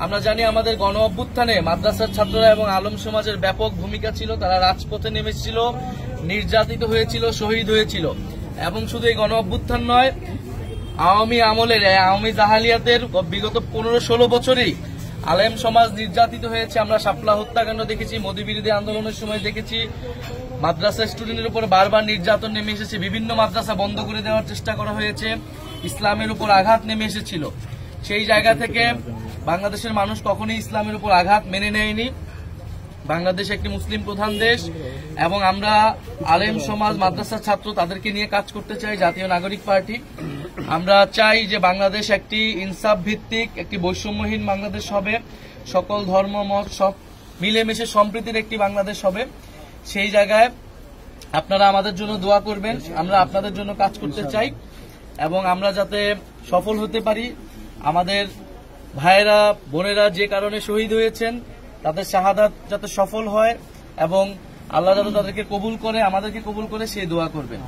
আমরা জানি আমাদের গণ অভ্যুত্থানে মাদ্রাসার ছাত্ররা এবং আলম সমাজের ব্যাপক ভূমিকা ছিল। তারা রাজপথে নেমেছিল, নির্যাতিত হয়েছিল, শহীদ হয়েছিল। এবং শুধু এই গণ অভ্যুত্থান নয়, আওয়ামী আমলের আওয়ামী জাহালিয়াতের বিগত 15-16 বছরেই আলেম সমাজ নির্যাতিত হয়েছে। আমরা শাপলা হত্যাকাণ্ড দেখেছি, মোদী বিরোধী আন্দোলনের সময় দেখেছি, মাদ্রাসা স্টুডেন্টের উপর বারবার নির্যাতন নেমে এসেছে, বিভিন্ন মাদ্রাসা বন্ধ করে দেওয়ার চেষ্টা করা হয়েছে, ইসলামের উপর আঘাত নেমে এসেছিল। সেই জায়গা থেকে বাংলাদেশের মানুষ কখনোই ইসলামের উপর আঘাত মেনে নেয়নি। বাংলাদেশ একটি মুসলিম প্রধান দেশ এবং আমরা আলেম সমাজ, মাদ্রাসার ছাত্র তাদেরকে নিয়ে কাজ করতে চাই। জাতীয় নাগরিক পার্টি আমরা চাই যে বাংলাদেশ একটি ইনসাফ ভিত্তিক, একটি বৈষম্যহীন বাংলাদেশ হবে, সকল ধর্ম মত সব মিলেমিশে সম্প্রীতির একটি বাংলাদেশ হবে। সেই জায়গায় আপনারা আমাদের জন্য দোয়া করবেন। আমরা আপনাদের জন্য কাজ করতে চাই এবং আমরা যাতে সফল হতে পারি। আমাদের ভাইয়েরা বোনেরা যে কারণে শহীদ হয়েছেন তাদের শাহাদাত যাতে সফল হয় এবং আল্লাহ যাতে তাদেরকে কবুল করে, আমাদেরকে কবুল করে, সেই দোয়া করবেন।